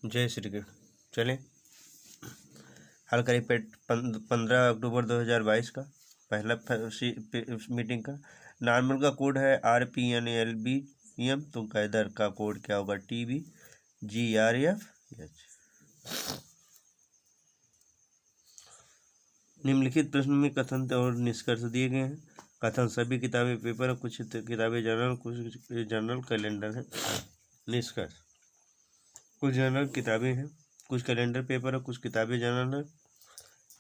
जय श्री कृष्ण। चलें, हल करें 15 अक्टूबर 2022 का पहला मीटिंग का। नॉर्मल का कोड है RPNLBM, तो कैदर का कोड क्या होगा? TBGRFH। निम्नलिखित प्रश्न में कथन और निष्कर्ष दिए गए हैं। कथन: सभी किताबें पेपर हैं, कुछ किताबें जर्नल, कुछ जर्नल कैलेंडर है। निष्कर्ष: कुछ जर्नल किताबें हैं, कुछ कैलेंडर पेपर है, कुछ किताबें जर्नल है,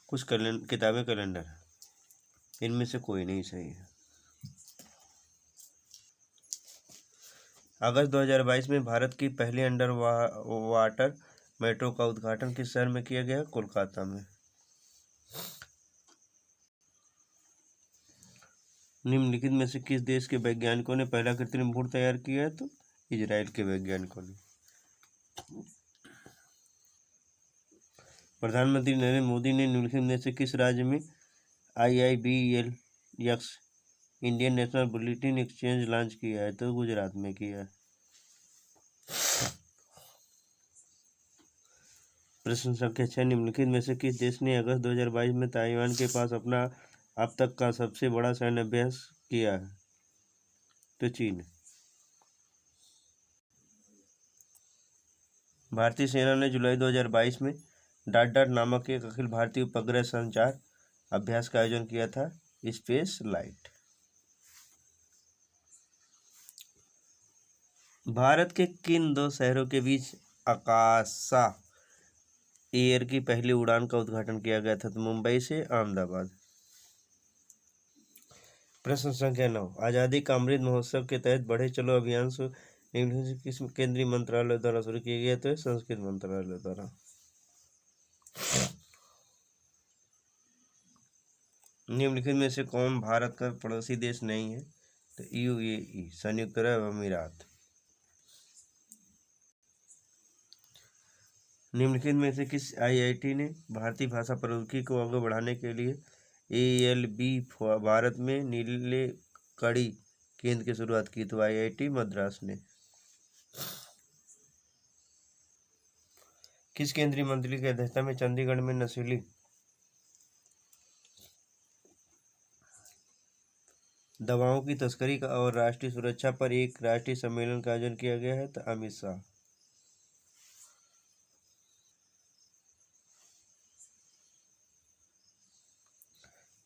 कुछ किताबें कैलेंडर है। इनमें से कोई नहीं सही है। अगस्त 2022 में भारत की पहली अंडर वाटर मेट्रो का उद्घाटन किस शहर में किया गया? कोलकाता में। निम्नलिखित में से किस देश के वैज्ञानिकों ने पहला कृत्रिम भ्रूण तैयार किया है? तो इजराइल के वैज्ञानिकों ने। प्रधानमंत्री नरेंद्र मोदी ने निम्नलिखित में से किस राज्य में IIBLX Indian national bulletin exchange launch किया है? तो गुजरात में किया है। प्रश्न संख्या 6, निम्नलिखित में से किस देश ने अगस्त 2022 में ताइवान के पास अपना अब तक का सबसे बड़ा सैन्य अभ्यास किया है? तो चीन। भारतीय सेना ने जुलाई 2022 में डाट नामक एक अखिल भारतीय उपग्रह संचार अभ्यास का आयोजन किया था, स्पेस लाइट। भारत के किन दो शहरों के बीच आकाशा एयर की पहली उड़ान का उद्घाटन किया गया था? तो मुंबई से अहमदाबाद। प्रश्न संख्या 9, आज़ादी का अमृत महोत्सव के तहत बढ़े चलो अभियान से किस केंद्रीय मंत्रालय द्वारा शुरू किया गया? तो संस्कृत मंत्रालय द्वारा। निम्नलिखित में से कौन भारत का पड़ोसी देश नहीं है? तो UAE, संयुक्त अरब अमीरात। निम्नलिखित में से किस IIT ने भारतीय भाषा प्रौद्योगिकी को आगे बढ़ाने के लिए ALB भारत में नीले कड़ी केंद्र की शुरुआत की? तो IIT मद्रास ने। किस केंद्रीय मंत्री की अध्यक्षता में चंडीगढ़ में नशीली दवाओं की तस्करी और राष्ट्रीय सुरक्षा पर एक राष्ट्रीय सम्मेलन का आयोजन किया गया है? तो अमित शाह।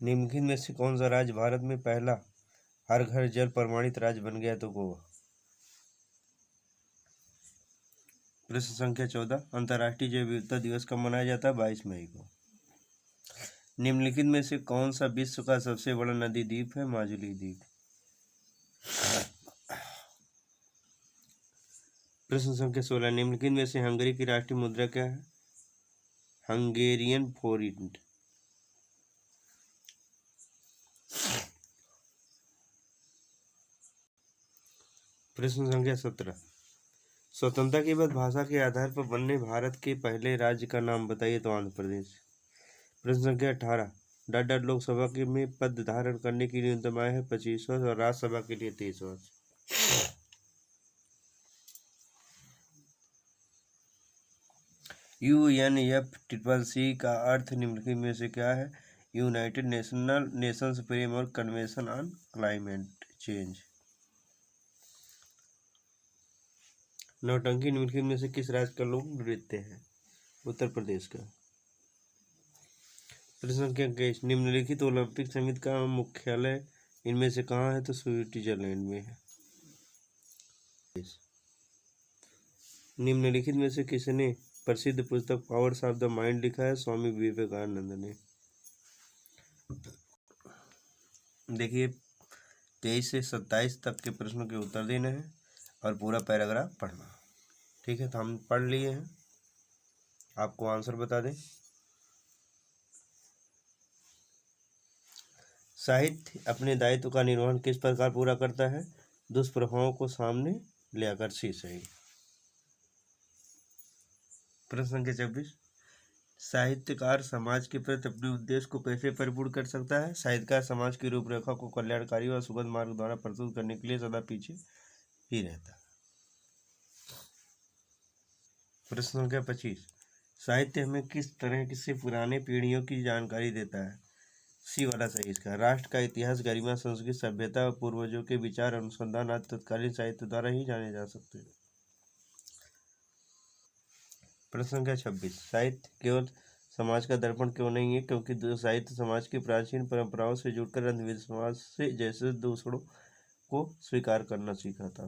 निम्नलिखित में से कौन सा राज्य भारत में पहला हर घर जल प्रमाणित राज्य बन गया? तो गोवा। प्रश्न संख्या 14, अंतर्राष्ट्रीय जैव विविधता दिवस कब मनाया जाता है? 22 मई को। निम्नलिखित में से कौन सा विश्व का सबसे बड़ा नदी द्वीप है? माजुली द्वीप। प्रश्न संख्या 16, निम्नलिखित में से हंगरी की राष्ट्रीय मुद्रा क्या है? हंगेरियन फोरिंट। प्रश्न संख्या 17, स्वतंत्रता के बाद भाषा के आधार पर बनने भारत के पहले राज्य का नाम बताइए? तो आंध्र प्रदेश। प्रश्न संख्या 18, डाट लोकसभा के में पद धारण करने की न्यूनतम आयु है 25 वर्ष और राज्यसभा के लिए 23 वर्ष। UNFCCC का अर्थ निम्नलिखित में से क्या है? United Nations framework convention on climate change. नौटंकी निम्नलिखित में से किस राज्य का लोक नृत्य है? उत्तर प्रदेश का। प्रश्न संख्या 21, निम्नलिखित ओलंपिक समिति का मुख्यालय इनमें से कहाँ है? तो स्विट्जरलैंड में है। निम्नलिखित में से किसने प्रसिद्ध पुस्तक पावर्स ऑफ द माइंड लिखा है? स्वामी विवेकानंद ने। देखिए, 23 से 27 तक के प्रश्नों के उत्तर देने हैं और पूरा पैराग्राफ पढ़ना। ठीक है, तो हम पढ़ लिए हैं, आपको आंसर बता दें। साहित्य अपने दायित्व का निर्वहन किस प्रकार पूरा करता है? दुष्प्रभावों को सामने ले आकर। सही। प्रश्न संख्या 26, साहित्यकार समाज के प्रति अपने उद्देश्य को कैसे परिपूर्ण कर सकता है? साहित्यकार समाज की रूपरेखा को कल्याणकारी और सुगम मार्ग द्वारा प्रस्तुत करने के लिए सदा पीछे ही रहता है। प्रश्न संख्या 25, साहित्य हमें किस तरह से पुराने पीढ़ियों की जानकारी देता है? सी वाला सही इसका। राष्ट्र का इतिहास, गरिमा, संस्कृति, सभ्यता और पूर्वजों के विचार अनुसंधान आज तत्कालीन साहित्य द्वारा ही जाने जा सकते हैं। प्रश्न संख्या 26, साहित्य केवल समाज का दर्पण क्यों नहीं है? क्योंकि साहित्य समाज की प्राचीन परंपराओं से जुड़कर अंधविश्वास से जैसे दूसरों को स्वीकार करना सिखाता।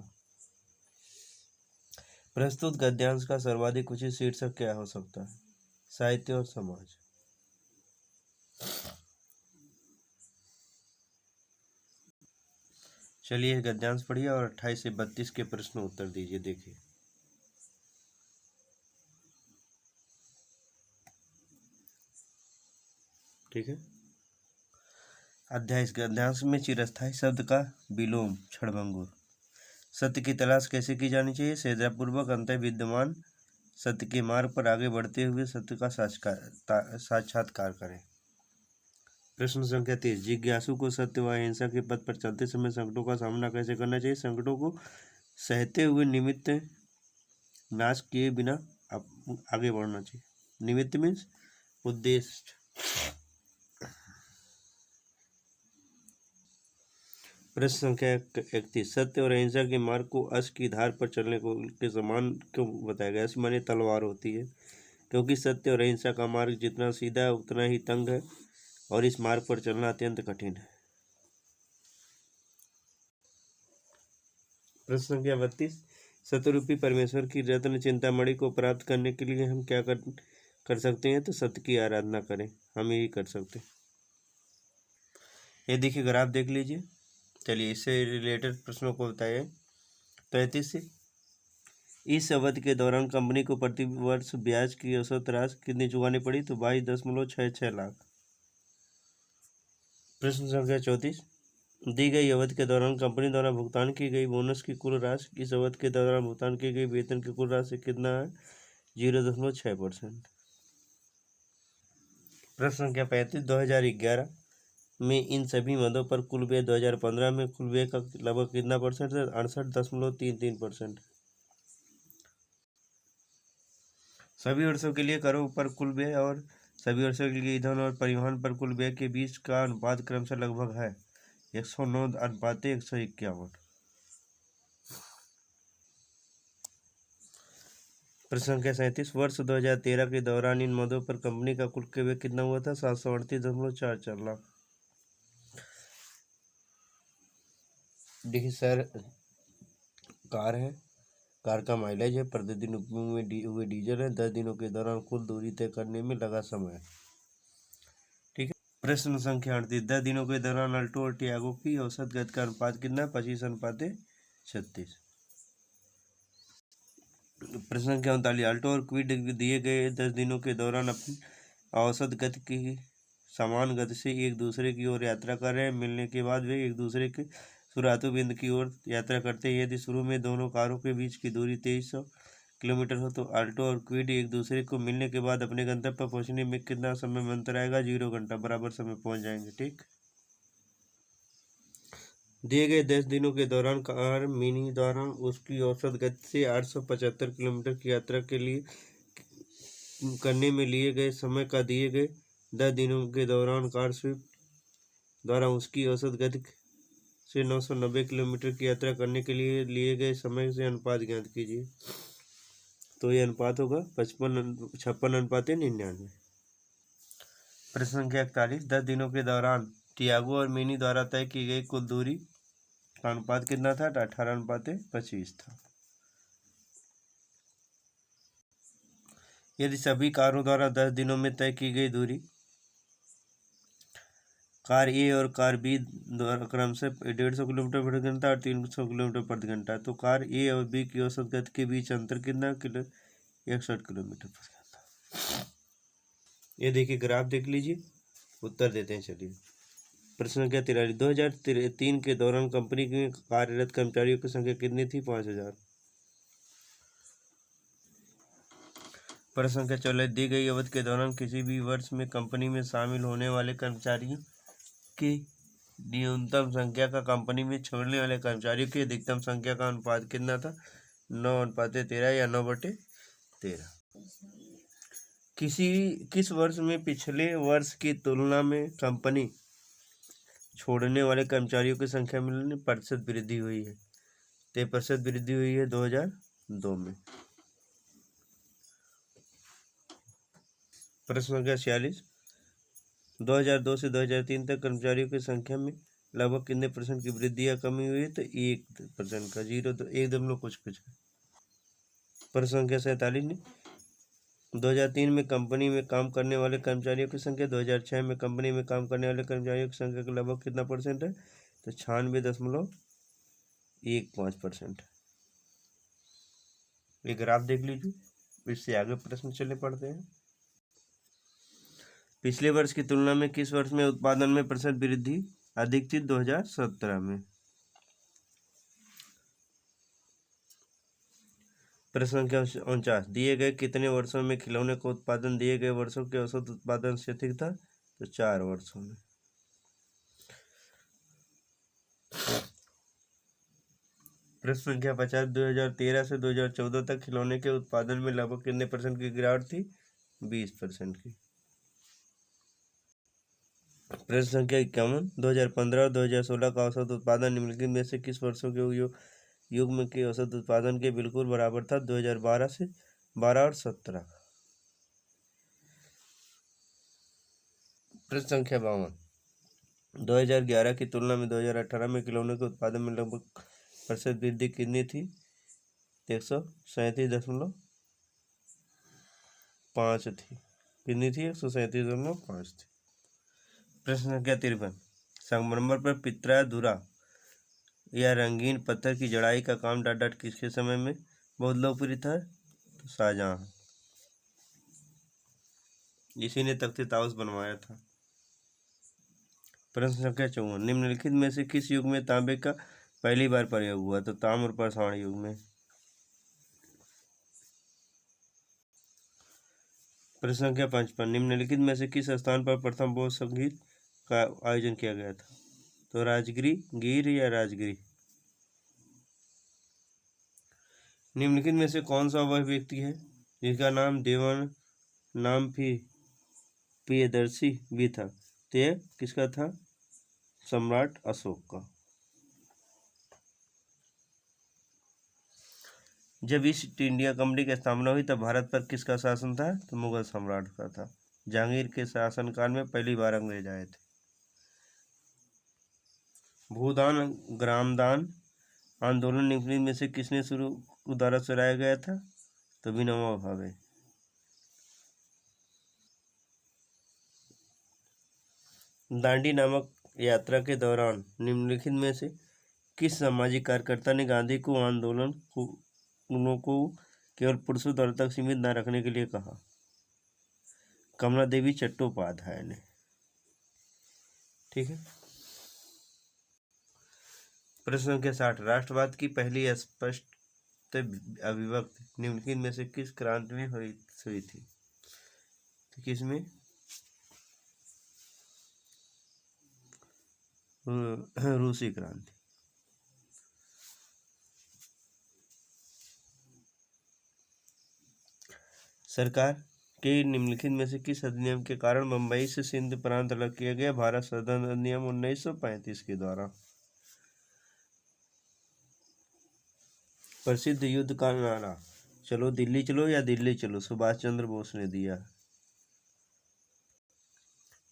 प्रस्तुत गद्यांश का सर्वाधिक उचित शीर्षक क्या हो सकता है? साहित्य और समाज। चलिए गद्यांश पढ़िए और 28 से 32 के प्रश्न उत्तर दीजिए। देखिए, ठीक है। अध्याय, गद्यांश में चिरस्थायी शब्द का विलोम क्षणभंगुर। सत्य की तलाश कैसे की जानी चाहिए? श्रद्धापूर्वक अंतः विद्यमान सत्य के मार्ग पर आगे बढ़ते हुए सत्य का साक्षात्कार करें। प्रश्न संख्या 23, जिज्ञासु को सत्य व अहिंसा के पथ पर चलते समय संकटों का सामना कैसे करना चाहिए? संकटों को सहते हुए निमित्त नाश किए बिना आगे बढ़ना चाहिए। निमित्त मीन्स उद्देश्य। प्रश्न संख्या 31, सत्य और अहिंसा के मार्ग को अश्व की धार पर चलने को के समान क्यों बताया गया? अश्व माने तलवार होती है, क्योंकि सत्य और अहिंसा का मार्ग जितना सीधा है उतना ही तंग है और इस मार्ग पर चलना अत्यंत कठिन है। प्रश्न संख्या 32, सत्यरूपी परमेश्वर की रत्न चिंतामणि को प्राप्त करने के लिए हम क्या कर सकते हैं? तो सत्य की आराधना करें, हम यही कर सकते हैं। ये देखिए, ग्राफ देख लीजिए। चलिए इससे रिलेटेड प्रश्नों को बताइए। 33, इस अवधि के दौरान कंपनी को प्रति वर्ष ब्याज की औसत राशि कितनी चुकानी पड़ी? तो 22.66 लाख। प्रश्न संख्या 34, दी गई अवधि के दौरान कंपनी द्वारा भुगतान की गई बोनस की कुल राशि इस अवधि के दौरान भुगतान की गई वेतन की कुल राशि कितना है? 0.6%। प्रश्न संख्या 35, 2011 में इन सभी मदों पर कुल व्यय 2015 में कुल व्यय का लगभग कितना परसेंट है? 68.33%। सभी वर्षों के लिए करों पर कुल व्यय और सभी वर्षों के लिए ईंधन और परिवहन पर कुल व्यय के बीच का अनुपात क्रमशः लगभग है 109:151। प्रश्न संख्या 37, वर्ष 2013 के दौरान इन मदों पर कंपनी का कुल व्यय कितना हुआ था? 738.44 लाख। देखिए सर, कार है, कार का माइलेज है, प्रतिदिन उपयोग में हुए डीजल है, 10 दिनों के दौरान कुल दूरी तय करने में लगा समय। ठीक है। प्रश्न संख्या 38, 10 दिनों के दौरान अल्टो और टियागो की औसत गति का अनुपात कितना? 25:36। प्रश्न संख्या 39, अल्टो और क्विड दिए गए 10 दिनों के दौरान अपनी औसत गति की समान गति से एक दूसरे की ओर यात्रा कर रहे हैं। मिलने के बाद वे एक दूसरे के शुरुआती बिंदु की ओर यात्रा करते हैं। यदि शुरू में दोनों कारों के बीच की दूरी 2300 किलोमीटर हो तो अल्टो और क्विड एक दूसरे को मिलने के बाद अपने गंतव्य पर पहुंचने में कितना समय में अंतर आएगा? 0 घंटा, बराबर समय पहुंच जाएंगे। ठीक। दिए गए 10 दिनों के दौरान कार मिनी द्वारा उसकी औसत गति से 875 किलोमीटर की यात्रा के लिए करने में लिए गए समय का दिए गए 10 दिनों के दौरान कार स्विफ्ट द्वारा उसकी औसत गति से 990 किलोमीटर की यात्रा करने के लिए गए समय से अनुपात ज्ञात कीजिए। तो ये अनुपात होगा 56:99। प्रश्न संख्या 41, 10 दिनों के दौरान टियागो और मिनी द्वारा तय की गई कुल दूरी का अनुपात कितना था? 18:25 था। यदि सभी कारों द्वारा 10 दिनों में तय की गई दूरी कार ए और कार बी द्वारा क्रमशः 150 किलोमीटर प्रति घंटा और 300 किलोमीटर प्रति घंटा, तो कार ए और बी की औसत गति के बीच अंतर कितना? 61 किलोमीटर प्रति घंटा। ये देखिए, ग्राफ देख लीजिए, उत्तर देते हैं। चलिए प्रश्न संख्या 43, 2003 के दौरान कंपनी में कार्यरत कर्मचारियों की संख्या कितनी थी? 5000। प्रश्न संख्या 44, दी गई अवधि के दौरान किसी भी वर्ष में कंपनी में शामिल होने वाले कर्मचारियों की न्यूनतम संख्या का कंपनी में छोड़ने वाले कर्मचारियों की अधिकतम संख्या का अनुपात कितना था? 9:13 या 9/। 13। किस वर्ष में पिछले वर्ष की तुलना में कंपनी छोड़ने वाले कर्मचारियों की संख्या में प्रतिशत वृद्धि हुई है? 13% वृद्धि हुई है 2002 में। प्रश्न संख्या 46। 2002 से 2003 तक कर्मचारियों की संख्या में लगभग कितने % की वृद्धि या कमी हुई है? तो 1% का, 0 तो 1 कुछ कुछ। प्रश्न संख्या 47। 2003 में कंपनी में काम करने वाले कर्मचारियों की संख्या 2006 में कंपनी में काम करने वाले कर्मचारियों की संख्या का लगभग कितना % है? तो 96.15%। ये ग्राफ देख लीजिए, इससे आगे प्रश्न चले पड़ते हैं। पिछले वर्ष की तुलना में किस वर्ष में उत्पादन में प्रतिशत वृद्धि अधिक थी? 2017 में। प्रश्न संख्या 49। दिए गए कितने वर्षों में खिलौने का उत्पादन दिए गए वर्षों के औसत उत्पादन से अधिक था? तो 4 वर्षों में। प्रश्न संख्या 50। 2013 से 2014 तक खिलौने के उत्पादन में लगभग कितने % की गिरावट थी? 20% की। प्रश्न संख्या 51। 2015 और 2016 का औसत उत्पादन निम्नलिखित में से किस वर्षों के युग्म के औसत उत्पादन के बिल्कुल बराबर था? 2012 से 12 और 17। प्रश्न संख्या 52। 2011 की तुलना में 2018 में खिलौने के उत्पादन में लगभग % वृद्धि कितनी थी? 137.5 थी। कितनी थी? 137.5 थी। प्रश्न संख्या 53। संगमरमर पर पित्रा या रंगीन पत्थर की जड़ाई का काम डाट किसके समय में बहुत लोकप्रिय था? तो शाहजहां। इसी ने तख्त ताउस बनवाया था। प्रश्न संख्या 54। निम्नलिखित में से किस युग में तांबे का पहली बार प्रयोग हुआ? तो ताम्र पाषाण युग में। प्रश्न संख्या 55। निम्नलिखित में से किस स्थान पर प्रथम बौद्ध संगीत का आयोजन किया गया था? तो राजगिरी, गिर या राजगिरी। निम्नलिखित में से कौन सा वह व्यक्ति है जिसका नाम देवन नाम प्रियदर्शी भी था? तो यह किसका था? सम्राट अशोक का। जब ईस्ट इंडिया कंपनी की स्थापना हुई तब भारत पर किसका शासन था? तो मुगल सम्राट का था। जहांगीर के शासनकाल में पहली बार अंग्रेज आए थे। भूदान ग्रामदान आंदोलन निम्नलिखित में से किसने द्वारा चलाया गया था? तो विनोबा भावे। दांडी नामक यात्रा के दौरान निम्नलिखित में से किस सामाजिक कार्यकर्ता ने गांधी को आंदोलन को केवल पुरुषों द्वारा तक सीमित न रखने के लिए कहा? कमला देवी चट्टोपाध्याय ने। ठीक है। प्रश्न संख्या 60। राष्ट्रवाद की पहली स्पष्ट अभिव्यक्ति निम्नलिखित में से किस क्रांति में हुई थी? तो किसमें? रूसी क्रांति। सरकार के निम्नलिखित में से किस अधिनियम के कारण बंबई से सिंध प्रांत अलग किया गया? भारत संविधान अधिनियम 1935 के द्वारा। प्रसिद्ध युद्ध का नारा चलो दिल्ली चलो या दिल्ली चलो सुभाष चंद्र बोस ने दिया।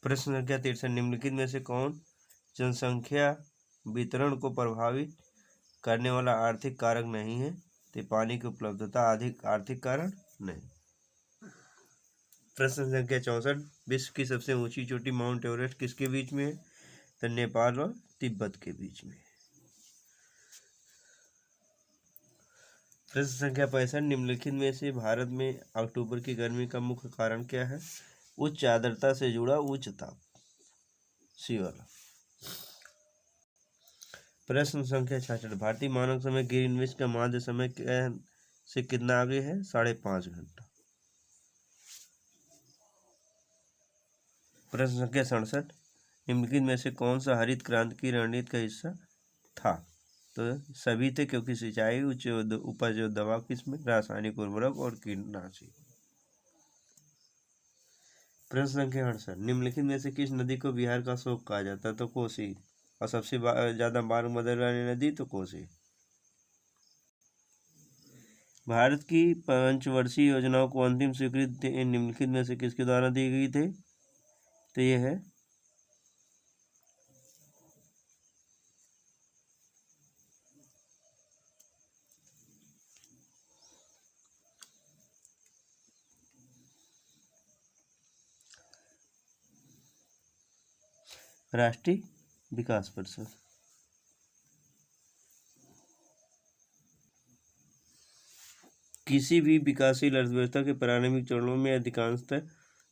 प्रश्न संख्या 63। निम्नलिखित में से कौन जनसंख्या वितरण को प्रभावित करने वाला आर्थिक कारक नहीं है? तो पानी की उपलब्धता अधिक आर्थिक कारण नहीं। प्रश्न संख्या 64। विश्व की सबसे ऊंची चोटी माउंट एवरेस्ट किसके बीच में है? तो नेपाल और तिब्बत के बीच में। प्रश्न संख्या 65। निम्नलिखित में से भारत में अक्टूबर की गर्मी का मुख्य कारण क्या है? उच्च आर्द्रता से जुड़ा उच्च ताप। सी वाला। प्रश्न संख्या 66। भारतीय मानक समय ग्रीनविच का माध्य समय से कितना आगे है? 5.5 घंटा। प्रश्न संख्या 67। निम्नलिखित में से कौन सा हरित क्रांति की रणनीति का हिस्सा था? तो सभी थे, क्योंकि सिंचाई, उच्च उपज, दवा किस्म, रासायनिक उर्वरक और कीटनाशी। प्रश्न संख्या 68, निम्नलिखित में से किस नदी को बिहार का शोक कहा जाता है? तो कोसी। और सबसे ज्यादा बाढ़ मदद वाली नदी तो कोसी। भारत की पंचवर्षीय योजनाओं को अंतिम स्वीकृति निम्नलिखित में से किसके द्वारा दी गई थी? तो ये है राष्ट्रीय विकास परिषद। किसी भी विकासशील अर्थव्यवस्था के प्रारंभिक चरणों में अधिकांशतः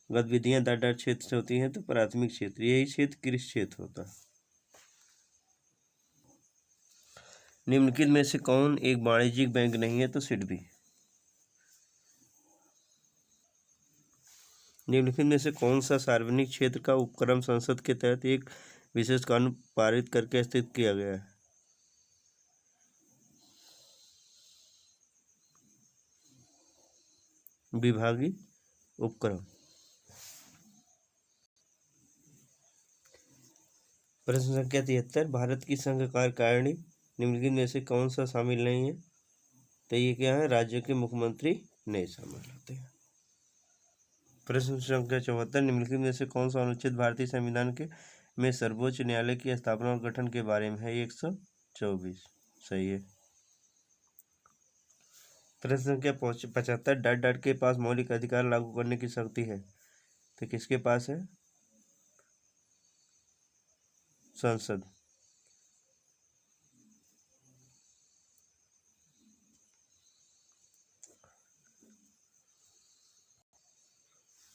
गतिविधियां तटीय क्षेत्र से होती हैं, तो प्राथमिक क्षेत्र, यही क्षेत्र कृषि क्षेत्र होता है। निम्नलिखित में से कौन एक वाणिज्यिक बैंक नहीं है? तो सिडबी। निम्नलिखित में से कौन सा सार्वजनिक क्षेत्र का उपक्रम संसद के तहत एक विशेष कानून पारित करके स्थित किया गया है? विभागीय उपक्रम। प्रश्न संख्या 73, भारत की संघ कार्यकारिणी निम्नलिखित में से कौन सा शामिल नहीं है? तो ये क्या है? राज्य के मुख्यमंत्री नहीं शामिल होते हैं। प्रश्न संख्या 74, निम्नलिखित में से कौन सा अनुच्छेद भारतीय संविधान के में सर्वोच्च न्यायालय की स्थापना और गठन के बारे में है? 124 सही है। प्रश्न संख्या 75, डॉट डॉट के पास मौलिक अधिकार लागू करने की शक्ति है, तो किसके पास है? संसद।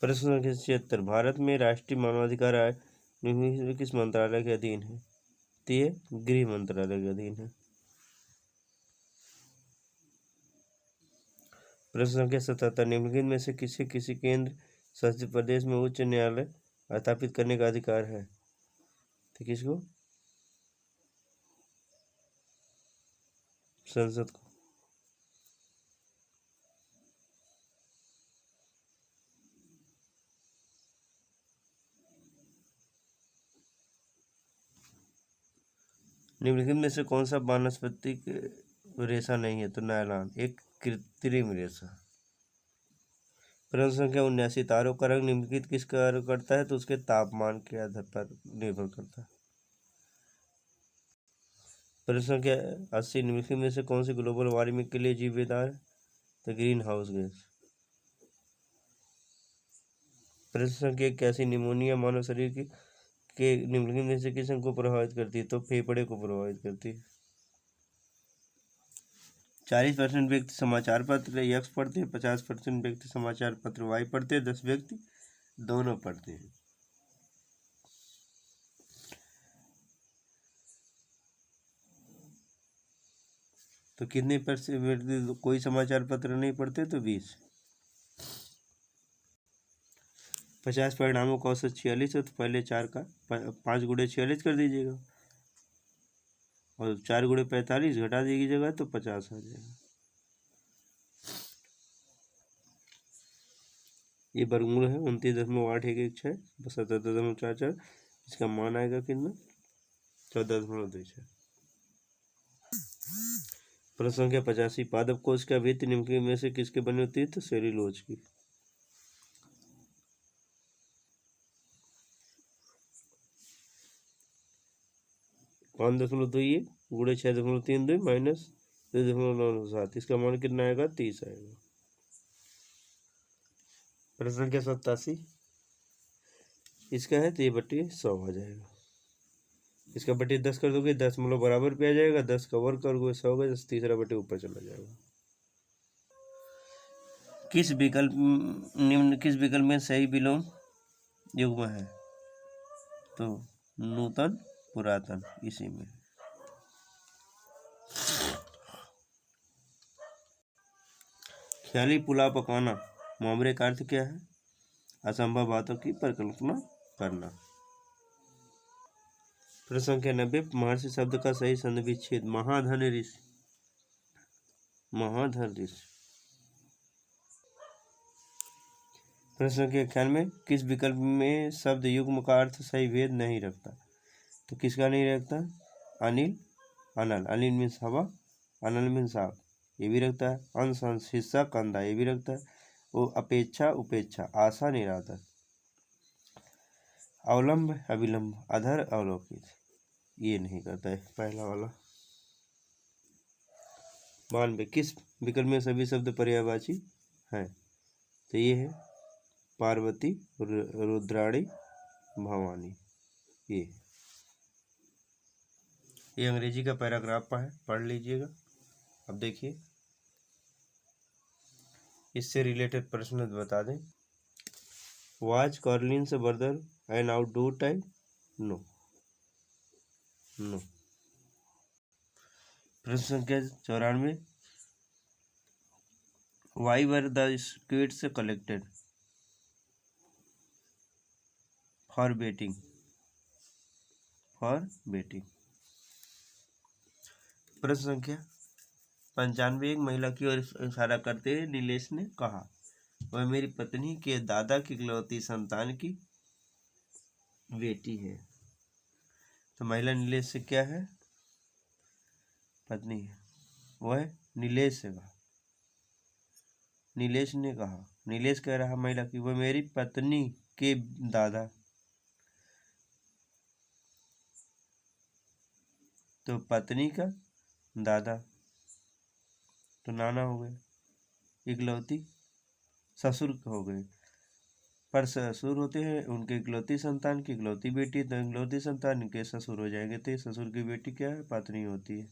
प्रश्न संख्या 76, भारत में राष्ट्रीय मानवाधिकार आयोग निम्नलिखित में किस मंत्रालय के अधीन है? तो ये गृह मंत्रालय के अधीन है। प्रश्न संख्या 77, निम्नलिखित में से किसी केंद्र शासित प्रदेश में उच्च न्यायालय स्थापित करने का अधिकार है? तो किसको? संसद को। निम्नलिखित में से कौन सा वानस्पतिक रेशा नहीं है? तो नायलॉन, एक कृत्रिम रेशा। प्रश्न संख्या 79, तारों का रंग निम्नलिखित किस कार्य करता है? तो उसके तापमान के आधार पर निर्भर करता है। प्रश्न संख्या 80, निम्नलिखित में से कौन सी ग्लोबल वार्मिंग के लिए जिम्मेदार है? तो ग्रीन हाउस गैस। प्रश्न संख्या 81, निमोनिया मानव शरीर के निम्नलिखित में से किस अंग को प्रभावित करती है? तो फेफड़े को प्रभावित करती है। 40% व्यक्ति समाचार पत्र X पढ़ते हैं, 50% व्यक्ति समाचार पत्र Y पढ़ते हैं, 10 व्यक्ति दोनों पढ़ते हैं। तो कितने % व्यक्ति कोई समाचार पत्र नहीं पढ़ते? तो 20। 50 परिणामों का औसत 46 है, तो पहले 4 का 5 गुणे 46 कर दीजिएगा, और 4 गुणे 45 घटा दीजिएगा तो 50 आ जाएगा। ये वर्गमूल है 29.8116 17.44। इसका मान आएगा कितना? 14.26। प्रश्न संख्या 85, पादप कोश का भित्ति निम्नलिखित में से किसके बनी होती है? तो सेल्यूलोज की। (5.2) गुणे 6.32 माइनस 2.97, इसका मान कितना आएगा? 30 आएगा। प्रश्न संख्या 87, इसका है तो ये बटे 100 आ जाएगा। इसका बटे 10 कर दोगे 10 बराबर पे आ जाएगा, 10 का वर्ग करोगे 100 होगा, 10 तीसरा बटे ऊपर चला जाएगा। किस विकल्प में सही विलोम युग्म है? तो नूतन, पुरातन, इसी में। ख्याली पुलाव पकाना मुहावरे का अर्थ क्या है? असंभव बातों की परिकल्पना करना। प्रश्न संख्या 90, महर्षि शब्द का सही संधि विच्छेद। महाधन ऋषि, महाधन ऋषि। प्रश्न संख्या 91, किस विकल्प में शब्द युग्म का अर्थ सही भेद नहीं रखता? तो किसका नहीं रखता? अनिल, अनल, अनिल मीन्स हवा, अनल मीन्स आग, ये भी रखता है। अंश, अंश, हिस्सा, कंधा, ये भी रखता है। वो अपेक्षा, उपेक्षा, आशा, निरादर। अवलंब, अविलंब, अधर, अवलोकित, ये नहीं करता है पहला वाला। 92, किस विकल्प में सभी शब्द पर्यायवाची हैं? तो ये है पार्वती, रुद्राणी, भवानी। ये अंग्रेजी का पैराग्राफ पढ़ लीजिएगा। अब देखिए इससे रिलेटेड प्रश्न बता दें। Was Collins brother an outdoor time? No, no. प्रश्न संख्या 94, why were the squids collected? For baiting, for baiting. प्रश्न संख्या 95, एक महिला की ओर इशारा करते हुए नीलेश ने कहा, वह मेरी पत्नी के दादा की इकलौती संतान की बेटी है। तो महिला नीलेश से क्या है? पत्नी है। वह नीलेश से कहा, नीलेश ने कहा, नीलेश कह रहा महिला की वह मेरी पत्नी के दादा, तो पत्नी का दादा तो नाना हो गए, इकलौती ससुर हो गए। पर ससुर होते हैं उनके इकलौती संतान की इकलौती बेटी, तो इकलौती संतान के ससुर हो जाएंगे, तो ससुर की बेटी क्या है? पत्नी होती है।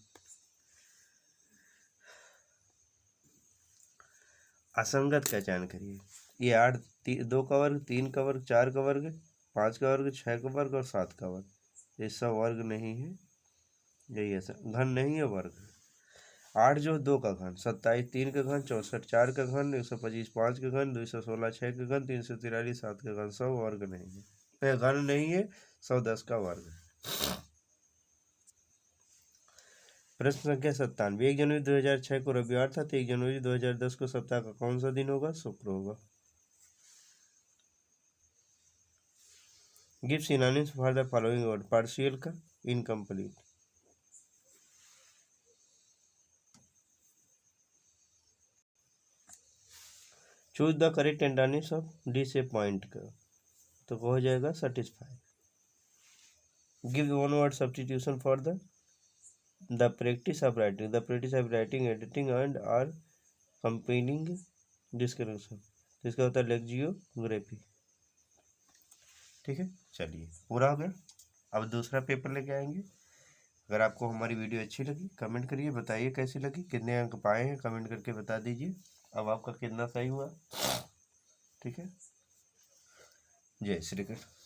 असंगत का चयन करिए। ये 8, 2 का वर्ग, 3 का वर्ग, 4 का वर्ग, 5 का वर्ग, 6 का वर्ग और 7 का वर्ग, ये सब वर्ग नहीं है, यही ऐसा घन नहीं है, वर्ग। 8 जो 2 का घन, 27 3 का घन, 64 4 का घन, 125 5 का घन, 216 6 का घन, 343 7 का घन, सब वर्ग नहीं है, घन नहीं है, 110 का वर्ग है। प्रश्न संख्या 97, 1 जनवरी 2006 को रविवार था, तो 1 जनवरी 2010 को सप्ताह का कौन सा दिन होगा? शुक्र होगा। Give synonyms for the following word. Partial का incomplete. Choose the correct antonyms of disappoint का, तो हो जाएगा satisfy. Give one word substitution for the practice of writing. The practice of writing, editing and are compiling description, तो इसका होता है लेक्जियोग्राफी। ठीक है, चलिए पूरा हो गया। अब दूसरा पेपर लेके आएंगे। अगर आपको हमारी वीडियो अच्छी लगी कमेंट करिए, बताइए कैसी लगी, कितने अंक पाए हैं कमेंट करके बता दीजिए। अब आपका कितना सही हुआ। ठीक है, जय श्री कृष्ण।